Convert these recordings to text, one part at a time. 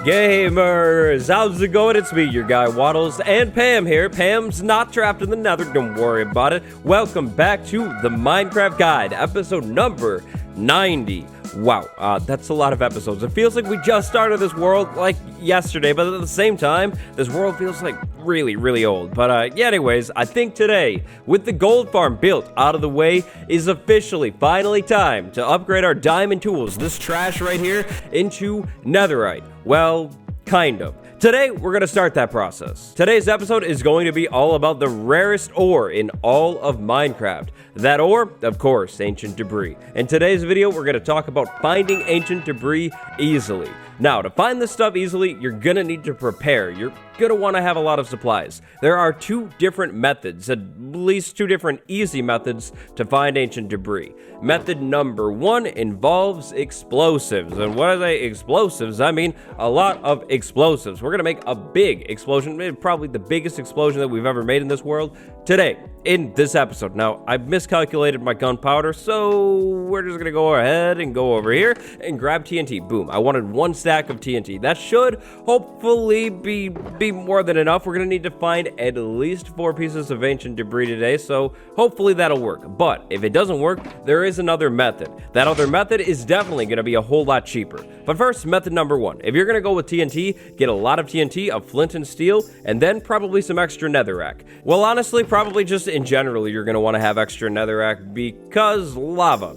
Gamers, how's it going? It's me, your guy Waddles, and Pam here. Pam's not trapped in the nether, don't worry about it. Welcome back to the Minecraft Guide, episode number 90. Wow, that's a lot of episodes. It feels like we just started this world like yesterday, but at the same time, this world feels like really old. But yeah, anyways, I think today, with the gold farm built out of the way, is officially finally time to upgrade our diamond tools, this trash right here, into netherite. Well, kind of. Today, we're going to start that process. Today's episode is going to be all about the rarest ore in all of Minecraft. That ore, of course, ancient debris. In today's video, we're going to talk about finding ancient debris easily. Now, to find this stuff easily, you're going to need to prepare. You're going to want to have a lot of supplies. There are two different methods, at least two different easy methods to find ancient debris. Method number one involves explosives. And when I say explosives, I mean a lot of explosives. We're going to make a big explosion, probably the biggest explosion that we've ever made in this world, today, in this episode. Now, I've miscalculated my gunpowder, so we're just going to go ahead and go over here and grab TNT. Boom. I wanted one stack of TNT. That should hopefully be more than enough. We're going to need to find at least 4 pieces of ancient debris today, so hopefully that'll work. But if it doesn't work, there is another method. That other method is definitely going to be a whole lot cheaper. But first, method number one. If you're going to go with TNT, get a lot of TNT, of flint and steel, and then probably some extra netherrack. Well, honestly, probably just in general, you're going to want to have extra netherrack because lava.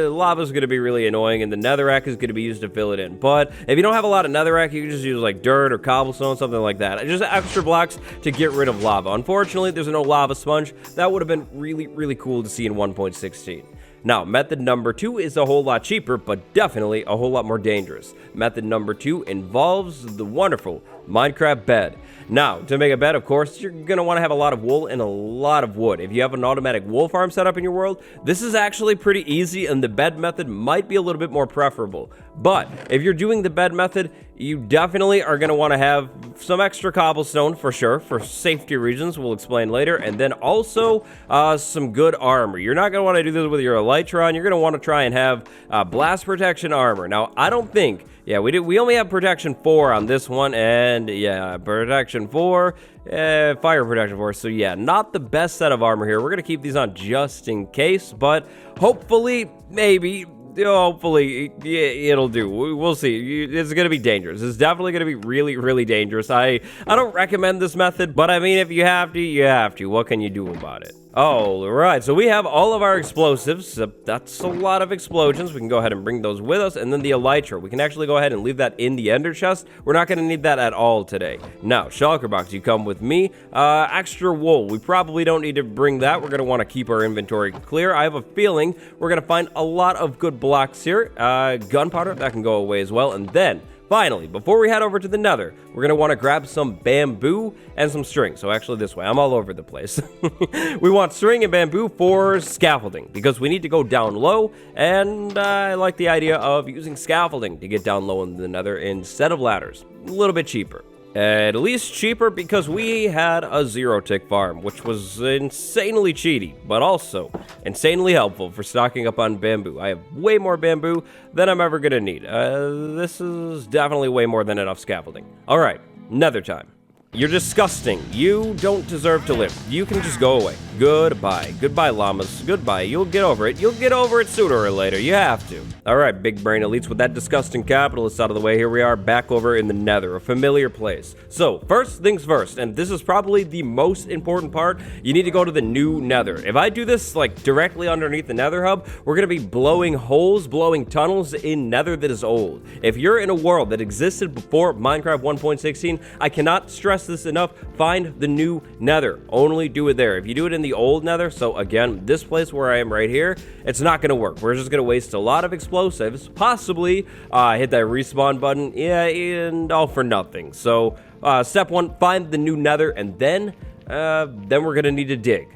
Lava is going to be really annoying, and the netherrack is going to be used to fill it in. But if you don't have a lot of netherrack, you can just use like dirt or cobblestone, something like that. Just extra blocks to get rid of lava. Unfortunately, there's no lava sponge. That would have been really cool to see in 1.16. Now, method number two is a whole lot cheaper, but definitely a whole lot more dangerous. Method number two involves the wonderful Minecraft bed. Now, to make a bed, of course, you're going to want to have a lot of wool and a lot of wood. If you have an automatic wool farm set up in your world, this is actually pretty easy, and the bed method might be a little bit more preferable. But if you're doing the bed method, you definitely are going to want to have some extra cobblestone for sure, for safety reasons, we'll explain later, and then also some good armor. You're not going to want to do this with your elytra. You're going to want to try and have blast protection armor. Now, I don't think... Yeah, we only have protection 4 on this one, and yeah, protection 4, fire protection 4, so yeah, not the best set of armor here. We're going to keep these on just in case, but hopefully, maybe, hopefully, yeah, it'll do. We'll see. It's going to be dangerous. It's definitely going to be really dangerous. I don't recommend this method, but I mean, if you have to, you have to. What can you do about it? All right, so we have all of our explosives. That's a lot of explosions. We can go ahead and bring those with us. And then the elytra. We can actually go ahead and leave that in the ender chest. We're not going to need that at all today. Now, shulker box, you come with me. Extra wool. We probably don't need to bring that. We're going to want to keep our inventory clear. I have a feeling we're going to find a lot of good blocks here. Gunpowder, that can go away as well. And then... finally, before we head over to the nether, we're going to want to grab some bamboo and some string. So actually this way, I'm all over the place. We want string and bamboo for scaffolding because we need to go down low. And I like the idea of using scaffolding to get down low in the nether instead of ladders. A little bit cheaper. At least cheaper because we had a 0-tick farm, which was insanely cheaty, but also insanely helpful for stocking up on bamboo. I have way more bamboo than I'm ever going to need. This is definitely way more than enough scaffolding. All right, nether time. You're disgusting. You don't deserve to live. You can just go away. Goodbye. Goodbye, llamas. Goodbye. You'll get over it. You'll get over it sooner or later. You have to. All right, big brain elites, with that disgusting capitalist out of the way, here we are back over in the nether, a familiar place. So, first things first, and this is probably the most important part, you need to go to the new nether. If I do this, like, directly underneath the nether hub, we're going to be blowing holes, blowing tunnels in nether that is old. If you're in a world that existed before Minecraft 1.16, I cannot stress this enough, find the new nether. Only do it there. If you do it in the old nether, so again, this place where I am right here, it's not going to work. We're just going to waste a lot of explosives, possibly hit that respawn button, yeah, and all for nothing. So step one, find the new nether, and then we're going to need to dig.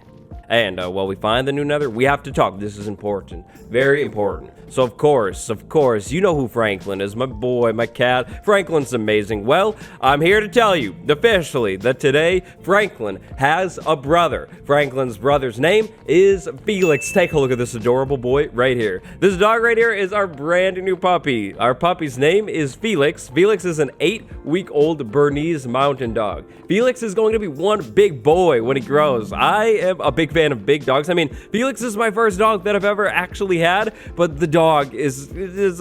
And while we find the new nether, we have to talk. This is important. Very important. So of course, you know who Franklin is. My boy, my cat. Franklin's amazing. Well, I'm here to tell you officially that today Franklin has a brother. Franklin's brother's name is Felix. Take a look at this adorable boy right here. This dog right here is our brand new puppy. Our puppy's name is Felix. Felix is an 8-week-old Bernese mountain dog. Felix is going to be one big boy when he grows. I am a big fan of big dogs. I mean, Felix is my first dog that I've ever actually had, but the dog is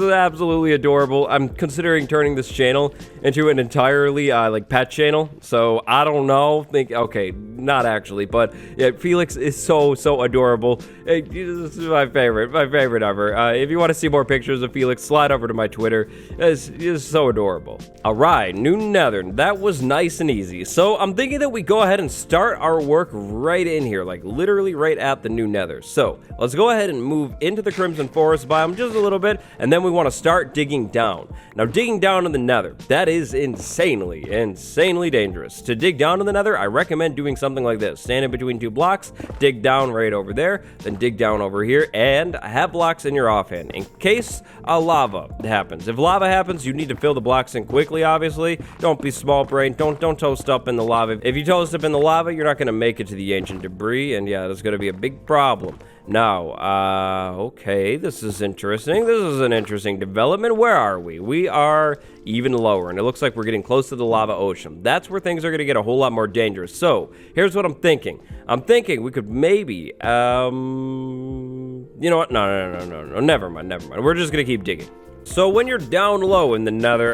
absolutely adorable. I'm considering turning this channel into an entirely like pet channel, so I don't know. Okay, not actually, but yeah, Felix is so adorable. This is my favorite ever. If you want to see more pictures of Felix, slide over to my Twitter. It's so adorable. All right, new nether. That was nice and easy. So I'm thinking that we go ahead and start our work right in here, like literally right at the new nether. So let's go ahead and move into the Crimson Forest biome just a little bit, and then we want to start digging down. Now, digging down in the nether, that is insanely dangerous. To dig down in the nether, I recommend doing something like this. Stand in between 2 blocks, dig down right over there, then dig down over here, and have blocks in your offhand in case a lava happens. If lava happens, you need to fill the blocks in quickly, obviously. Don't be small brain. Don't toast up in the lava. If you toast up in the lava, you're not going to make it to the ancient debris, and yeah, that's going to be a big problem. Now, okay, this is interesting. This is an interesting development. Where are we? We are even lower, and it looks like we're getting close to the lava ocean. That's where things are going to get a whole lot more dangerous. So, here's what I'm thinking. I'm thinking we could maybe, you know what? No, never mind. We're just going to keep digging. So when you're down low in the nether,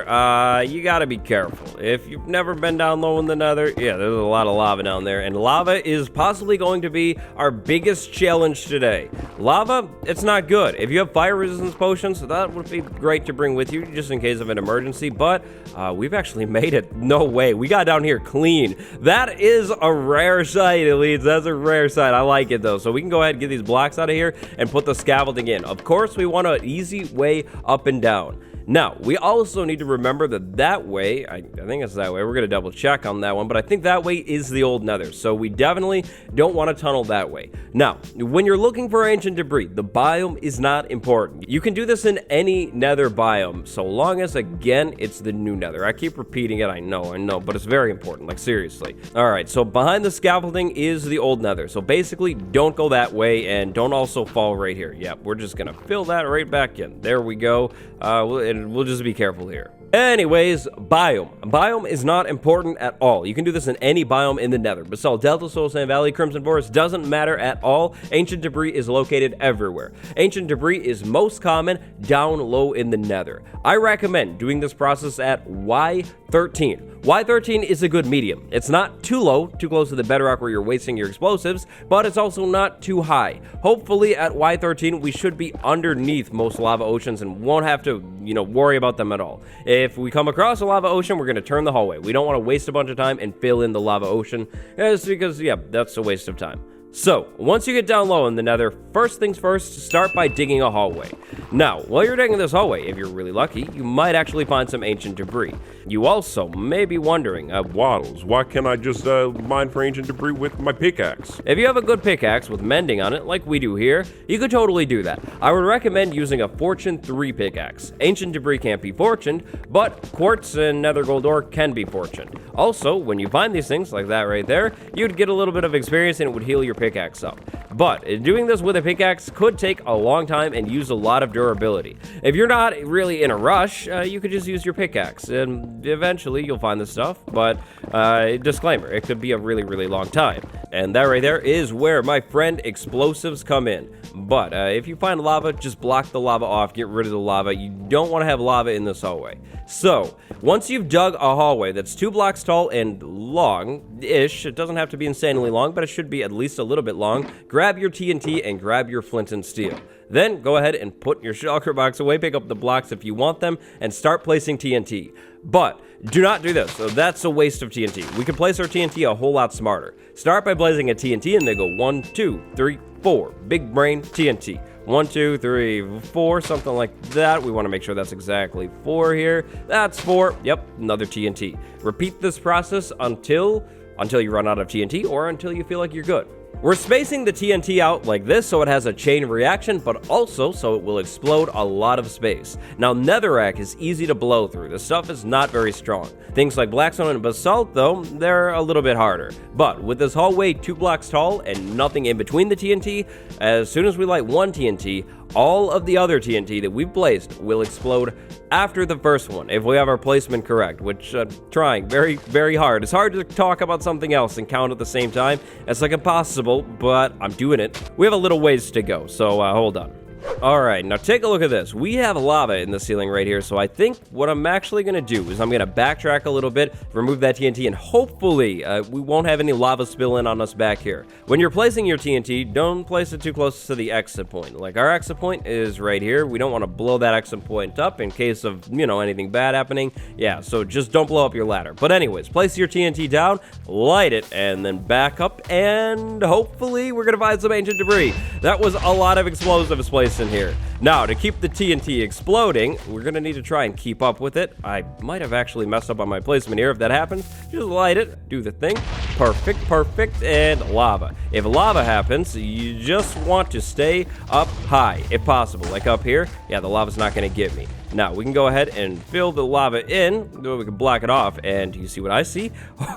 you gotta be careful. If you've never been down low in the nether, yeah, there's a lot of lava down there, and lava is possibly going to be our biggest challenge today. Lava, it's not good. If you have fire resistance potions, that would be great to bring with you just in case of an emergency, but we've actually made it. No way. We got down here clean. That is a rare sight, Elites. That's a rare sight. I like it, though. So we can go ahead and get these blocks out of here and put the scaffolding in. Of course, we want an easy way up and down. Now, we also need to remember that way, I think it's that way, we're going to double check on that one, but I think that way is the old nether, so we definitely don't want to tunnel that way. Now, when you're looking for ancient debris, the biome is not important. You can do this in any nether biome, so long as, again, it's the new nether. I keep repeating it, I know, but it's very important, like seriously. Alright, so behind the scaffolding is the old nether, so basically, don't go that way, and don't also fall right here. Yep, we're just going to fill that right back in. There we go. We'll just be careful here. Anyways, biome. Biome is not important at all. You can do this in any biome in the nether. Basalt, Delta, Soul Sand Valley, Crimson Forest, doesn't matter at all. Ancient debris is located everywhere. Ancient debris is most common down low in the nether. I recommend doing this process at Y13. Y13 is a good medium. It's not too low, too close to the bedrock where you're wasting your explosives, but it's also not too high. Hopefully at Y13 we should be underneath most lava oceans and won't have to, worry about them at all. If we come across a lava ocean, we're going to turn the hallway. We don't want to waste a bunch of time and fill in the lava ocean. It's because, yeah, that's a waste of time. So, once you get down low in the nether, first things first, start by digging a hallway. Now, while you're digging this hallway, if you're really lucky, you might actually find some ancient debris. You also may be wondering, Waddles, why can't I just mine for ancient debris with my pickaxe? If you have a good pickaxe with mending on it, like we do here, you could totally do that. I would recommend using a Fortune 3 pickaxe. Ancient debris can't be fortuned, but quartz and nether gold ore can be fortuned. Also, when you find these things, like that right there, you'd get a little bit of experience and it would heal your pickaxe up. But doing this with a pickaxe could take a long time and use a lot of durability. If you're not really in a rush, you could just use your pickaxe and eventually you'll find the stuff. But disclaimer, it could be a really long time. And that right there is where my friend explosives come in. But if you find lava, just block the lava off, get rid of the lava. You don't want to have lava in this hallway. So, once you've dug a hallway that's 2 blocks tall and long-ish, it doesn't have to be insanely long, but it should be at least a little bit long, grab your TNT and grab your flint and steel. Then go ahead and put your shulker box away, pick up the blocks if you want them, and start placing TNT. But do not do this, so that's a waste of TNT. We can place our TNT a whole lot smarter. Start by blazing a TNT and then go 1, 2, 3, 4. Big brain TNT. 1, 2, 3, 4, something like that. We want to make sure that's exactly 4 here. That's 4. Yep, another TNT. Repeat this process until you run out of TNT or until you feel like you're good. We're spacing the TNT out like this so it has a chain reaction, but also so it will explode a lot of space. Now, netherrack is easy to blow through. The stuff is not very strong. Things like blackstone and basalt, though, they're a little bit harder. But with this hallway 2 blocks tall and nothing in between the TNT, as soon as we light one TNT, all of the other TNT that we've placed will explode after the first one, if we have our placement correct, which I'm trying very, very hard. It's hard to talk about something else and count at the same time. It's like impossible, but I'm doing it. We have a little ways to go, so hold on. Alright, now take a look at this. We have lava in the ceiling right here, so I think what I'm actually going to do is I'm going to backtrack a little bit, remove that TNT, and hopefully we won't have any lava spill in on us back here. When you're placing your TNT, don't place it too close to the exit point. Like, our exit point is right here. We don't want to blow that exit point up in case of, you know, anything bad happening. Yeah, so just don't blow up your ladder. But anyways, place your TNT down, light it, and then back up, and hopefully we're going to find some ancient debris. That was a lot of explosives placed in here. Now, to keep the TNT exploding, we're gonna need to try and keep up with it. I might have actually messed up on my placement here. If that happens, just light it, do the thing. Perfect, perfect, and lava. If lava happens, you just want to stay up high, if possible. Like up here, yeah, the lava's not gonna get me. Now, we can go ahead and fill the lava in, we can block it off, and you see what I see?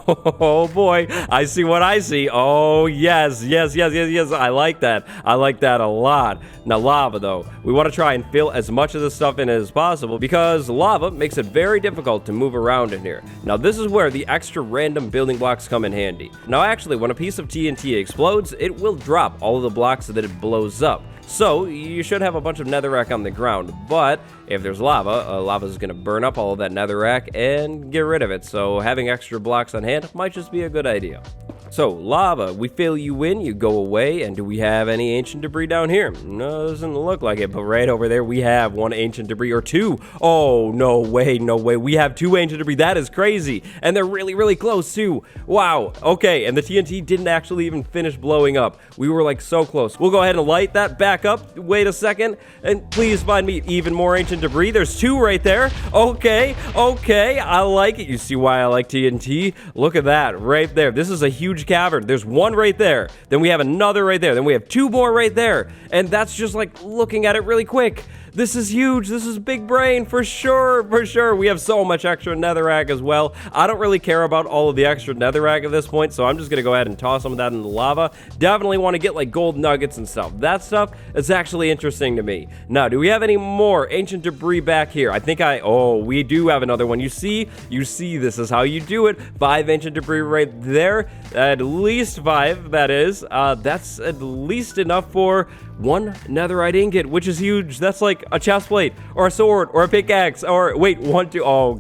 Oh boy, I see what I see. Oh yes, yes, yes, yes, yes, I like that. I like that a lot. Now, lava though, we want to try and fill as much of this stuff in as possible because lava makes it very difficult to move around in here. Now, this is where the extra random building blocks come in handy. Now, actually, when a piece of TNT explodes, it will drop all of the blocks so that it blows up. So, you should have a bunch of netherrack on the ground, but if there's lava, lava is going to burn up all of that netherrack and get rid of it, so having extra blocks on hand might just be a good idea. So, lava, we fill you in, you go away, and do we have any ancient debris down here? No, doesn't look like it, but right over there we have one ancient debris, or two. Oh, no way, no way. We have 2 ancient debris. That is crazy. And they're really, really close, too. Wow. Okay, and the TNT didn't actually even finish blowing up. We were, like, so close. We'll go ahead and light that back up. Wait a second, and please find me even more ancient debris. There's 2 right there. Okay, okay, I like it. You see why I like TNT? Look at that right there. This is a huge cavern. There's 1 right there. Then we have another right there. Then we have 2 more right there. And that's just like looking at it really quick. This is huge. This is big brain for sure, for sure. We have so much extra netherrack as well. I don't really care about all of the extra netherrack at this point, so I'm just gonna go ahead and toss some of that in the lava. Definitely want to get like gold nuggets and stuff. That stuff is actually interesting to me. Now, do we have any more ancient debris back here? I think oh, we do have another one. You see, this is how you do it. 5 ancient debris right there. At least 5, that is. That's at least enough for 1 netherite ingot, which is huge. That's like a chest plate or a sword or a pickaxe or wait, 1, 2. Oh,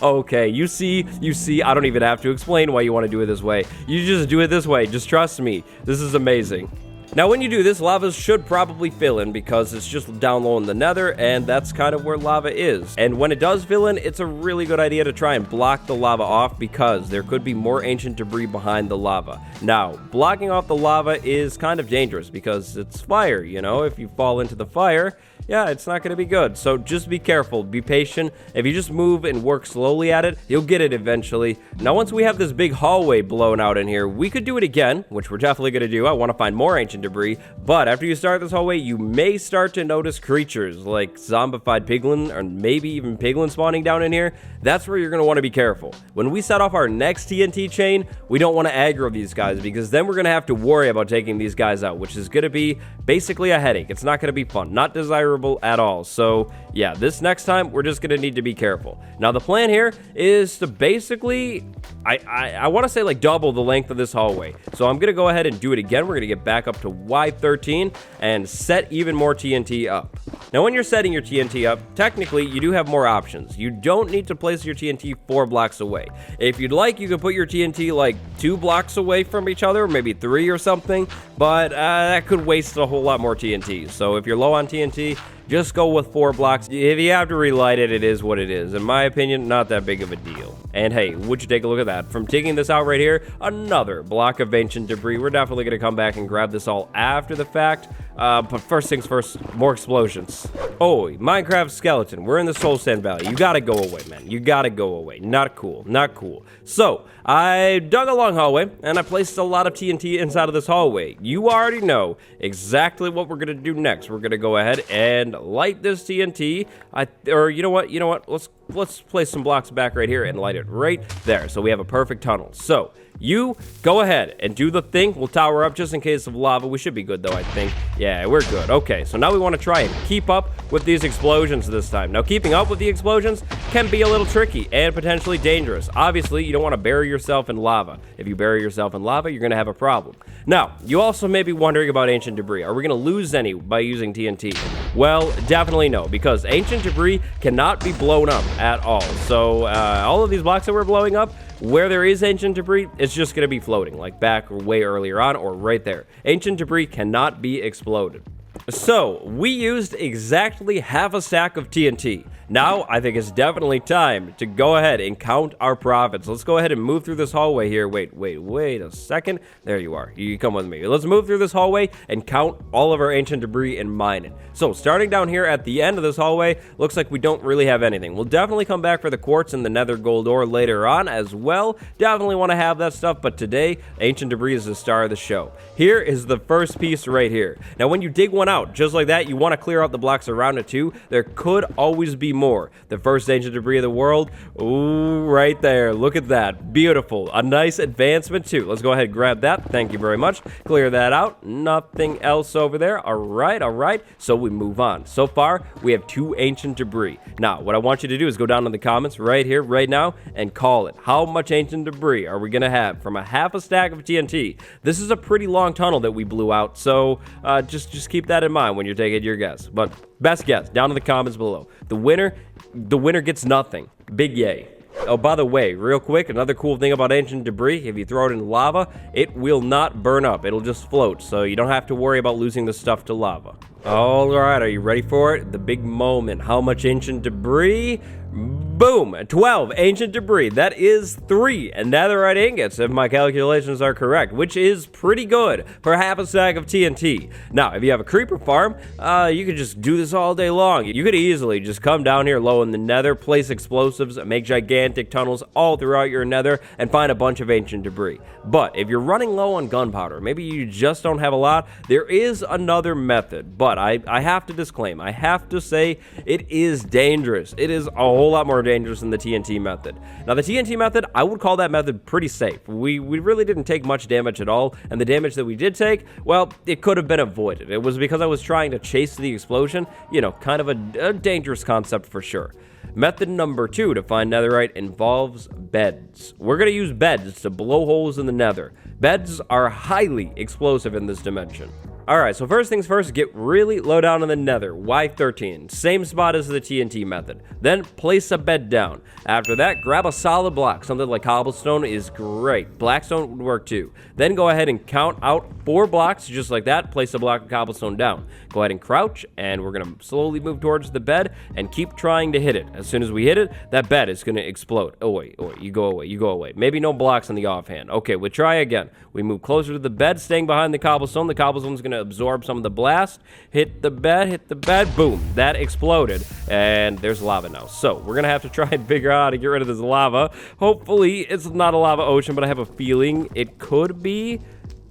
okay. You see, I don't even have to explain why you want to do it this way. You just do it this way. Just trust me. This is amazing. Now, when you do this, lava should probably fill in because it's just down low in the nether, and that's kind of where lava is. And when it does fill in, it's a really good idea to try and block the lava off because there could be more ancient debris behind the lava. Now, blocking off the lava is kind of dangerous because it's fire, you know? If you fall into the fire, yeah, it's not going to be good. So just be careful, be patient. If you just move and work slowly at it, you'll get it eventually. Now, once we have this big hallway blown out in here, we could do it again, which we're definitely going to do. I want to find more ancient debris. But after you start this hallway, you may start to notice creatures like zombified piglin or maybe even piglin spawning down in here. That's where you're going to want to be careful. When we set off our next TNT chain, we don't want to aggro these guys because then we're going to have to worry about taking these guys out, which is going to be basically a headache. It's not going to be fun, not desirable at all. So yeah, this next time we're just gonna need to be careful. Now the plan here is to basically I want to say like double the length of this hallway. So I'm gonna go ahead and do it again. We're gonna get back up to Y13 and set even more TNT up. Now when you're setting your TNT up, technically you do have more options. You don't need to place your TNT 4 blocks away. If you'd like, you could put your TNT like 2 blocks away from each other, maybe 3 or something, but that could waste a whole lot more TNT. So if you're low on TNT, just go with 4 blocks. If you have to relight it, it is what it is. In my opinion, not that big of a deal. And hey, would you take a look at that? From digging this out right here, another block of ancient debris. We're definitely going to come back and grab this all after the fact. But first things first, more explosions. Oh, Minecraft skeleton. We're in the Soul Sand Valley. You gotta go away, man. You gotta go away. Not cool. Not cool. So, I dug a long hallway, and I placed a lot of TNT inside of this hallway. You already know exactly what we're gonna do next. We're gonna go ahead and light this TNT. Or you know what? You know what? Let's place some blocks back right here and light it right there. So we have a perfect tunnel. So, you go ahead and do the thing. We'll tower up just in case of lava. We should be good though, I think. Yeah, we're good. Okay, so now we want to try and keep up with these explosions this time. Now, keeping up with the explosions can be a little tricky and potentially dangerous. Obviously, you don't want to bury yourself in lava. If you bury yourself in lava, you're going to have a problem. Now, you also may be wondering about ancient debris. Are we going to lose any by using TNT? Well, definitely no, because ancient debris cannot be blown up at all. So, all of these blocks that we're blowing up, where there is ancient debris, it's just going to be floating, like back way earlier on or right there. Ancient debris cannot be exploded. So, we used exactly half a stack of TNT. Now, I think it's definitely time to go ahead and count our profits. Let's go ahead and move through this hallway here. Wait a second. There you are. You come with me. Let's move through this hallway and count all of our ancient debris and mine it. So, starting down here at the end of this hallway, looks like we don't really have anything. We'll definitely come back for the quartz and the nether gold ore later on as well. Definitely want to have that stuff, but today, ancient debris is the star of the show. Here is the first piece right here. Now, when you dig one out, just like that, you want to clear out the blocks around it too. There could always be more. The first ancient debris of the world. Ooh, right there. Look at that. Beautiful. A nice advancement too. Let's go ahead and grab that. Thank you very much. Clear that out. Nothing else over there. All right. So we move on. So far, we have 2 ancient debris. Now, what I want you to do is go down in the comments right here, right now, and call it. How much ancient debris are we going to have from a half a stack of TNT? This is a pretty long tunnel that we blew out, so just keep that in mind when you're taking your guess. But best guess, down in the comments below. The winner gets nothing. Big yay. Oh, by the way, real quick, another cool thing about ancient debris, if you throw it in lava, it will not burn up. It'll just float, so you don't have to worry about losing the stuff to lava. All right, are you ready for it? The big moment. How much ancient debris? Boom! 12 ancient debris. That is 3 netherite ingots, if my calculations are correct, which is pretty good for half a stack of TNT. Now, if you have a creeper farm, you could just do this all day long. You could easily just come down here low in the nether, place explosives, make gigantic tunnels all throughout your nether, and find a bunch of ancient debris. But if you're running low on gunpowder, maybe you just don't have a lot, there is another method. But I have to disclaim, I have to say it is dangerous. It is a whole lot more dangerous than the TNT method. Now, the TNT method, I would call that method pretty safe. We really didn't take much damage at all, and the damage that we did take, well, it could have been avoided. It was because I was trying to chase the explosion, you know, kind of a dangerous concept for sure. Method number 2 to find netherite involves beds. We're going to use beds to blow holes in the nether. Beds are highly explosive in this dimension. Alright, so first things first, get really low down in the nether. Y13, same spot as the TNT method. Then place a bed down. After that, grab a solid block. Something like cobblestone is great. Blackstone would work too. Then go ahead and count out 4 blocks, just like that. Place a block of cobblestone down. Go ahead and crouch, and we're going to slowly move towards the bed and keep trying to hit it. As soon as we hit it, that bed is going to explode. Oh wait, you go away. Maybe no blocks on the offhand. Okay, we'll try again. We move closer to the bed, staying behind the cobblestone. The cobblestone's going to absorb some of the blast. Hit the bed, boom, that exploded, and there's lava now. So we're gonna have to try and figure out how to get rid of this lava. Hopefully it's not a lava ocean, but I have a feeling it could be.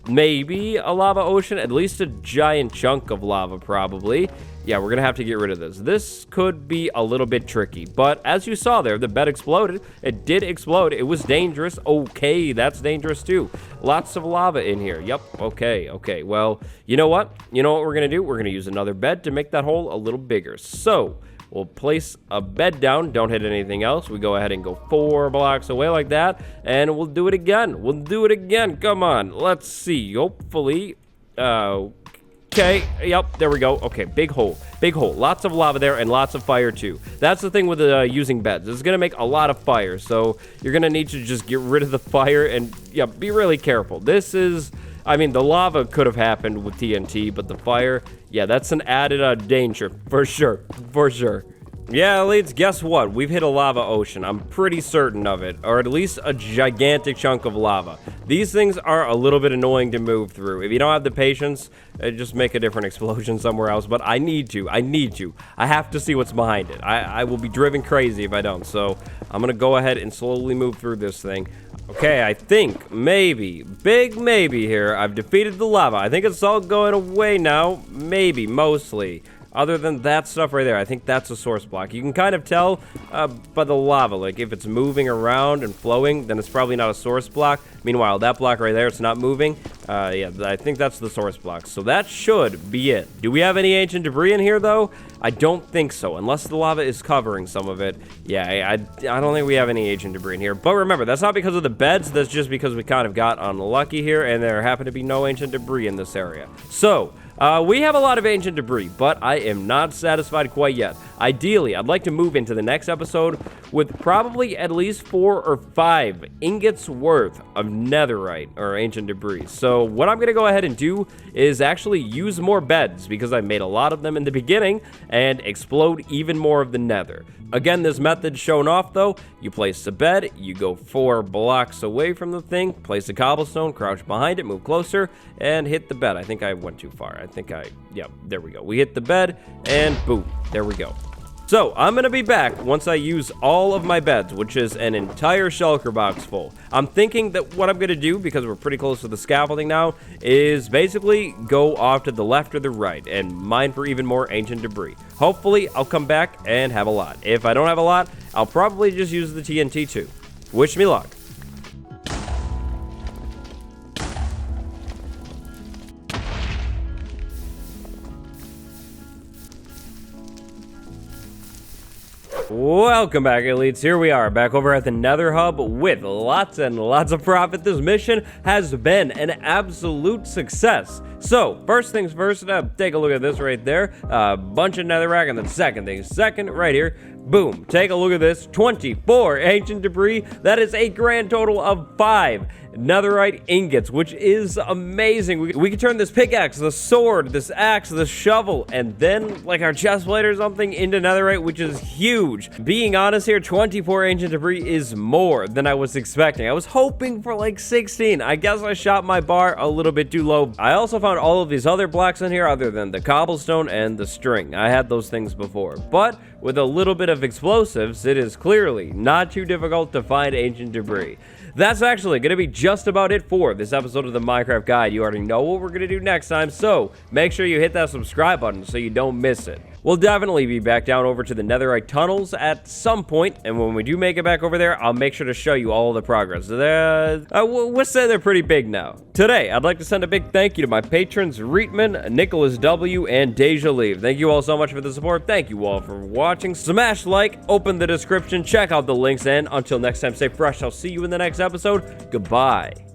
Maybe a lava ocean, at least a giant chunk of lava probably. Yeah, we're gonna have to get rid of this. This could be a little bit tricky, but as you saw there, the bed exploded. It did explode. It was dangerous. Okay, that's dangerous too. Lots of lava in here. Yep, okay. Well, you know what? You know what we're gonna do? We're gonna use another bed to make that hole a little bigger. So, we'll place a bed down. Don't hit anything else. We go ahead and go 4 blocks away like that, and we'll do it again. Come on, let's see. Hopefully, okay, yep, there we go. Okay, big hole. Lots of lava there and lots of fire too. That's the thing with using beds. It's gonna make a lot of fire, so you're gonna need to just get rid of the fire and, yeah, be really careful. This is, I mean, the lava could have happened with TNT, but the fire, yeah, that's an added danger, for sure. Yeah, elites, guess what? We've hit a lava ocean. I'm pretty certain of it, or at least a gigantic chunk of lava. These things are a little bit annoying to move through. If you don't have the patience, just make a different explosion somewhere else, but I need to. I have to see what's behind it. I will be driven crazy if I don't, so I'm gonna go ahead and slowly move through this thing. Okay, I think maybe, big maybe here, I've defeated the lava. I think it's all going away now, maybe, mostly. Other than that stuff right there, I think that's a source block. You can kind of tell by the lava, like if it's moving around and flowing, then it's probably not a source block. Meanwhile, that block right there, it's not moving. Yeah, I think that's the source block. So that should be it. Do we have any ancient debris in here, though? I don't think so, unless the lava is covering some of it. Yeah, I don't think we have any ancient debris in here. But remember, that's not because of the beds. That's just because we kind of got unlucky here, and there happened to be no ancient debris in this area. So, we have a lot of ancient debris, but I am not satisfied quite yet. Ideally, I'd like to move into the next episode with probably at least 4 or 5 ingots worth of netherite or ancient debris. So what I'm going to go ahead and do is actually use more beds because I made a lot of them in the beginning and explode even more of the nether. Again, this method shown off though, you place the bed, you go 4 blocks away from the thing, place a cobblestone, crouch behind it, move closer, and hit the bed. I think I went too far. Yeah, there we go. We hit the bed, and boom, there we go. So, I'm going to be back once I use all of my beds, which is an entire shulker box full. I'm thinking that what I'm going to do, because we're pretty close to the scaffolding now, is basically go off to the left or the right and mine for even more ancient debris. Hopefully, I'll come back and have a lot. If I don't have a lot, I'll probably just use the TNT too. Wish me luck. Welcome back, elites. Here we are, back over at the Nether Hub with lots and lots of profit. This mission has been an absolute success. So, first things first, take a look at this right there. A bunch of netherrack, and then second right here. Boom. Take a look at this. 24 ancient debris. That is a grand total of 5 netherite ingots, which is amazing. We can turn this pickaxe, the sword, this axe, the shovel, and then like our chest plate or something into netherite, which is huge. Being honest here, 24 ancient debris is more than I was expecting. I was hoping for like 16. I guess I shot my bar a little bit too low. I also found all of these other blocks in here other than the cobblestone and the string. I had those things before, but with a little bit of explosives, it is clearly not too difficult to find ancient debris. That's actually going to be just about it for this episode of the Minecraft Guide. You already know what we're going to do next time, so make sure you hit that subscribe button so you don't miss it. We'll definitely be back down over to the netherite tunnels at some point, and when we do make it back over there, I'll make sure to show you all the progress. We'll say they're pretty big now. Today, I'd like to send a big thank you to my patrons, Reitman, Nicholas W, and Deja Leave. Thank you all so much for the support. Thank you all for watching. Smash like, open the description, check out the links, and until next time, stay fresh. I'll see you in the next episode. Goodbye.